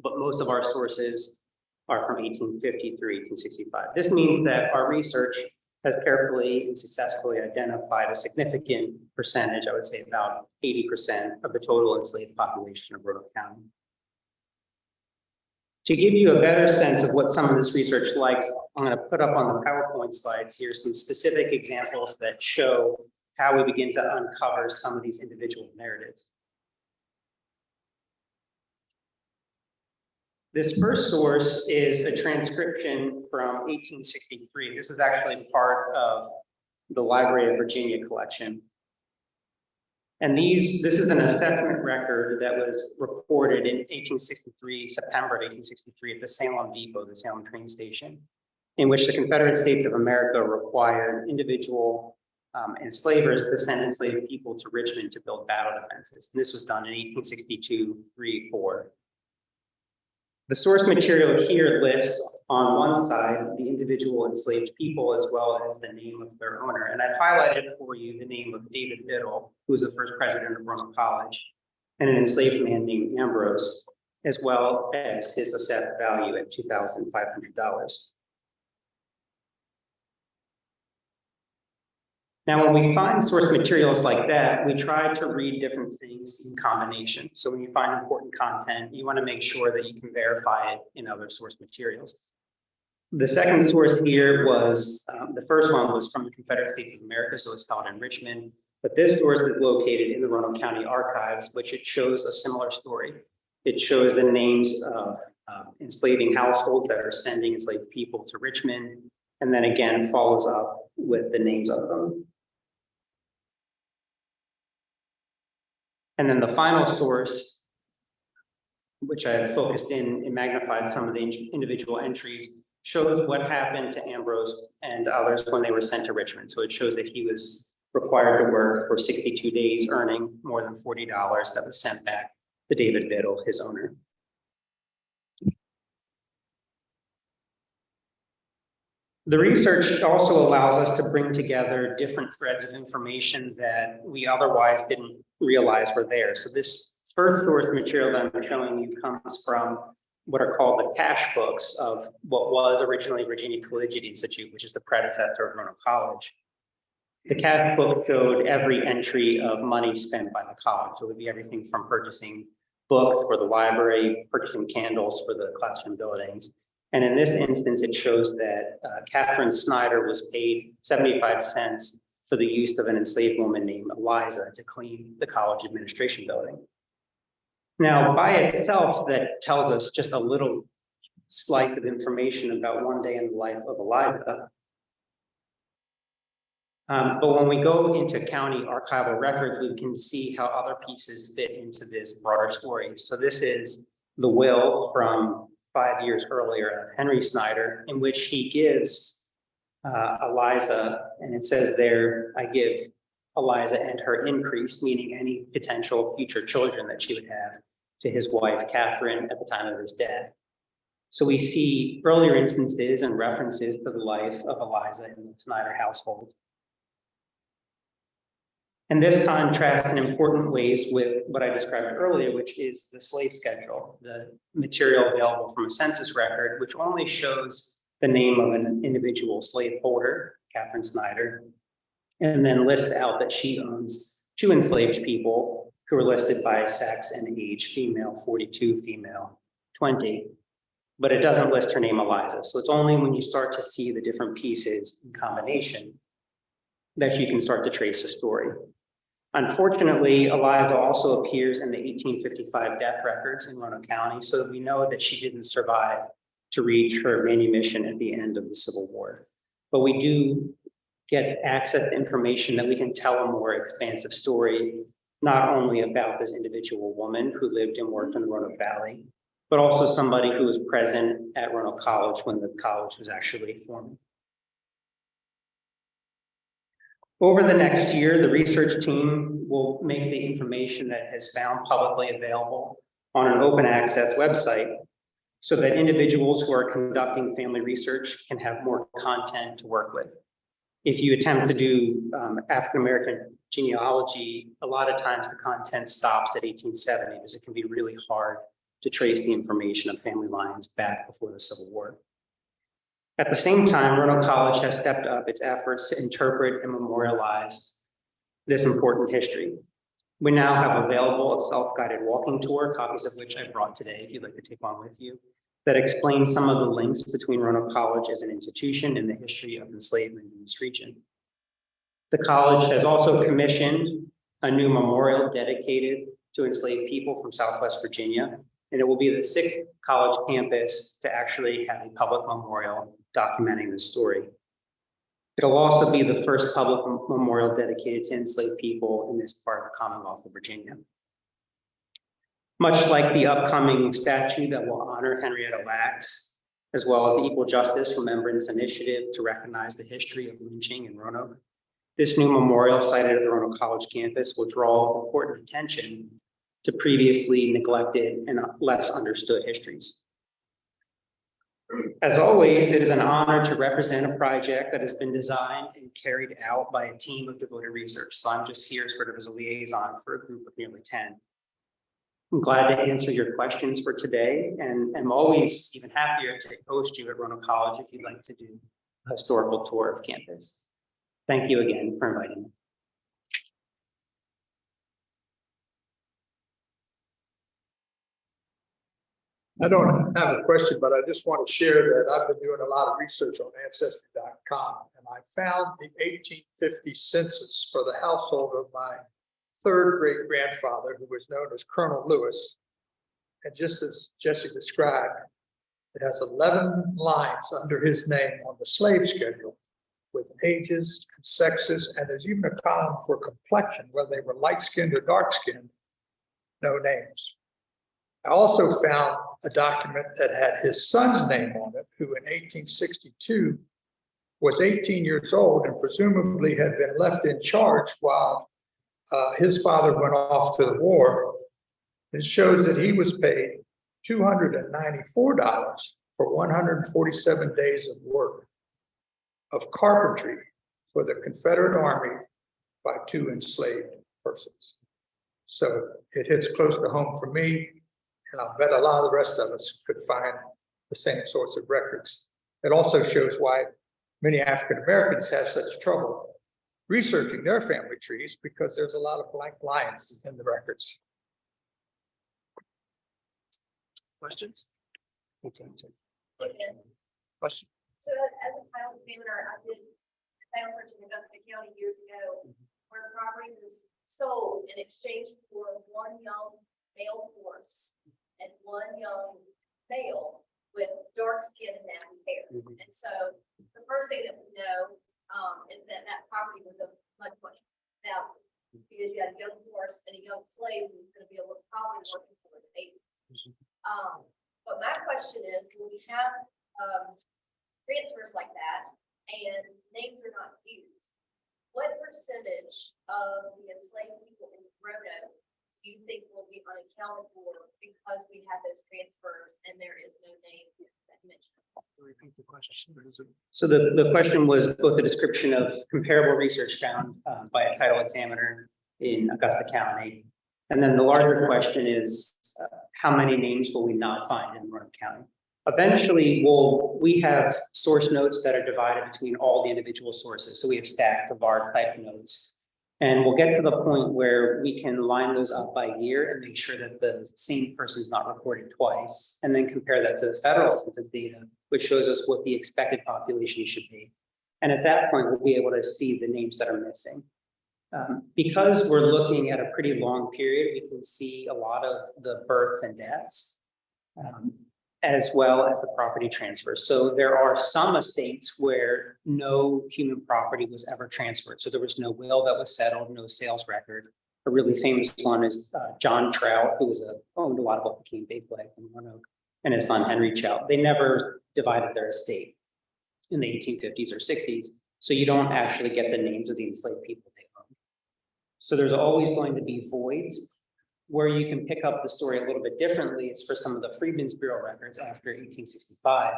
but most of our sources are from 1850 through 1865. This means that our research has carefully and successfully identified a significant percentage, I would say about 80% of the total enslaved population of Roanoke County. To give you a better sense of what some of this research likes, I'm going to put up on the PowerPoint slides here some specific examples that show how we begin to uncover some of these individual narratives. This first source is a transcription from 1863. This is actually part of the Library of Virginia collection. And this is an assessment record that was recorded in 1863, September of 1863 at the Salem Depot, the Salem train station, in which the Confederate States of America required individual enslavers to send enslaved people to Richmond to build battle defenses. And this was done in 1862, 3, 4. The source material here lists on one side the individual enslaved people as well as the name of their owner. And I've highlighted for you the name of David Biddle, who was the first president of Roanoke College, and an enslaved man named Ambrose, as well as his assessed value at $2,500. Now, when we find source materials like that, we try to read different things in combination. So when you find important content, you want to make sure that you can verify it in other source materials. The second source here was, the first one was from the Confederate States of America, so it's held in Richmond. But this source is located in the Roanoke County Archives, which it shows a similar story. It shows the names of enslaving households that are sending enslaved people to Richmond, and then again follows up with the names of them. And then the final source, which I have focused in and magnified some of the individual entries, shows what happened to Ambrose and others when they were sent to Richmond. So it shows that he was required to work for 62 days, earning more than $40 that was sent back to David Biddle, his owner. The research also allows us to bring together different threads of information that we otherwise didn't realize were there. So this first source material that I'm showing you comes from what are called the cash books of what was originally Virginia Collegiate Institute, which is the predecessor of Roanoke College. The cash book showed every entry of money spent by the college. So it would be everything from purchasing books for the library, purchasing candles for the classroom buildings. And in this instance, it shows that Catherine Snyder was paid 75 cents for the use of an enslaved woman named Eliza to clean the college administration building. Now, by itself, that tells us just a little slice of information about one day in the life of Eliza. But when we go into county archival records, we can see how other pieces fit into this broader story. So this is the will from 5 years earlier of Henry Snyder, in which he gives Eliza, and it says there, I give Eliza and her increased, meaning any potential future children that she would have, to his wife, Catherine, at the time of his death. So we see earlier instances and references to the life of Eliza in the Snyder household. And this contrasts in important ways with what I described earlier, which is the slave schedule, the material available from a census record, which only shows the name of an individual slaveholder, Catherine Snyder, and then lists out that she owns 2 enslaved people who are listed by sex and age, female 42, female 20, but it doesn't list her name Eliza. So it's only when you start to see the different pieces in combination that you can start to trace a story. Unfortunately, Eliza also appears in the 1855 death records in Roanoke County, so we know that she didn't survive to reach her manumission at the end of the Civil War. But we do get access to information that we can tell a more expansive story, not only about this individual woman who lived and worked in the Roanoke Valley, but also somebody who was present at Roanoke College when the college was actually forming. Over the next year, the research team will make the information that is found publicly available on an open access website so that individuals who are conducting family research can have more content to work with. If you attempt to do African-American genealogy, a lot of times the content stops at 1870 because it can be really hard to trace the information of family lines back before the Civil War. At the same time, Roanoke College has stepped up its efforts to interpret and memorialize this important history. We now have available a self-guided walking tour, copies of which I brought today, if you'd like to take one with you, that explains some of the links between Roanoke College as an institution and the history of enslavement in this region. The college has also commissioned a new memorial dedicated to enslaved people from Southwest Virginia, and it will be the 6th college campus to actually have a public memorial documenting this story. It'll also be the first public memorial dedicated to enslaved people in this part of the Commonwealth of Virginia. Much like the upcoming statue that will honor Henrietta Lacks, as well as the Equal Justice Remembrance Initiative to recognize the history of lynching in Roanoke, this new memorial sited at the Roanoke College campus will draw important attention to previously neglected and less understood histories. As always, it is an honor to represent a project that has been designed and carried out by a team of devoted research. So I'm just here sort of as a liaison for a group of nearly 10. I'm glad to answer your questions for today, and I'm always even happier to host you at Roanoke College if you'd like to do a historical tour of campus. Thank you again for inviting me.
I don't have a question, but I just want to share that I've been doing a lot of research on Ancestry.com, and I found the 1850 census for the household of my 3rd great grandfather, who was known as Colonel Lewis. And just as Jesse described, it has 11 lines under his name on the slave schedule with ages and sexes, and there's even a column for complexion, whether they were light-skinned or dark-skinned, no names. I also found a document that had his son's name on it, who in 1862 was 18 years old and presumably had been left in charge while his father went off to the war. It shows that he was paid $294 for 147 days of work of carpentry for the Confederate Army by 2 enslaved persons. So it hits close to home for me, and I'll bet a lot of the rest of us could find the same sorts of records. It also shows why many African Americans have such trouble researching their family trees, because there's a lot of blank lines in the records. Questions? Question?
So as a title examiner, I did title search in Augusta County years ago, where property was sold in exchange for 1 young male horse and 1 young male with dark skin and nappy hair. And so the first thing that we know is that that property was of much value, because you had a young horse and a young slave who was going to be able to probably working for the babies. But my question is, when we have transfers like that and names are not used, what percentage of the enslaved people in Roanoke do you think will be unaccounted for because we have those transfers and there is no name that mentioned?
Repeat the question.
So the question was both a description of comparable research found by a title examiner in Augusta County. And then the larger question is, how many names will we not find in Roanoke County? Eventually, we have source notes that are divided between all the individual sources. So we have stacks of our type notes. And we'll get to the point where we can line those up by year and make sure that the same person is not recorded twice, and then compare that to the federal census data, which shows us what the expected population should be. And at that point, we'll be able to see the names that are missing. Because we're looking at a pretty long period, we can see a lot of the births and deaths, as well as the property transfers. So there are some estates where no human property was ever transferred. So there was no will that was settled, no sales record. A really famous one is John Trout, who owned a lot of what became Big Flag in Roanoke, and his son Henry Trout. They never divided their estate in the 1850s or 60s. So you don't actually get the names of the enslaved people they owned. So there's always going to be voids. Where you can pick up the story a little bit differently is for some of the Freedmen's Bureau records after 1865,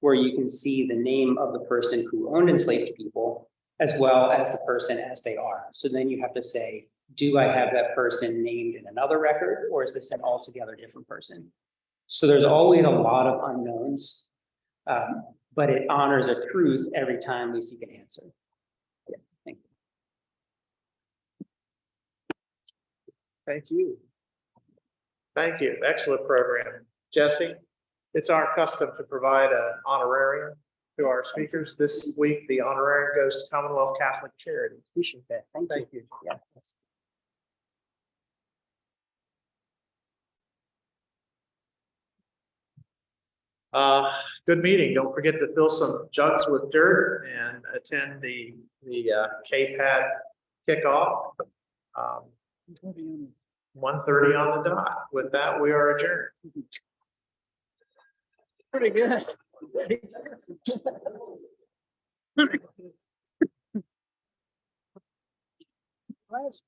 where you can see the name of the person who owned enslaved people, as well as the person as they are. So then you have to say, do I have that person named in another record, or is this an altogether different person? So there's always a lot of unknowns, but it honors a truth every time we seek an answer. Yeah, thank you.
Thank you. Thank you. Excellent program. Jesse, it's our custom to provide an honorarium to our speakers. This week, the honorarium goes to Commonwealth Catholic Charities.
Appreciate that. Thank you. Yeah.
Good meeting. Don't forget to fill some jugs with dirt and attend the KPAD kickoff. 1:30 on the dot. With that, we are adjourned.
Pretty good.
Last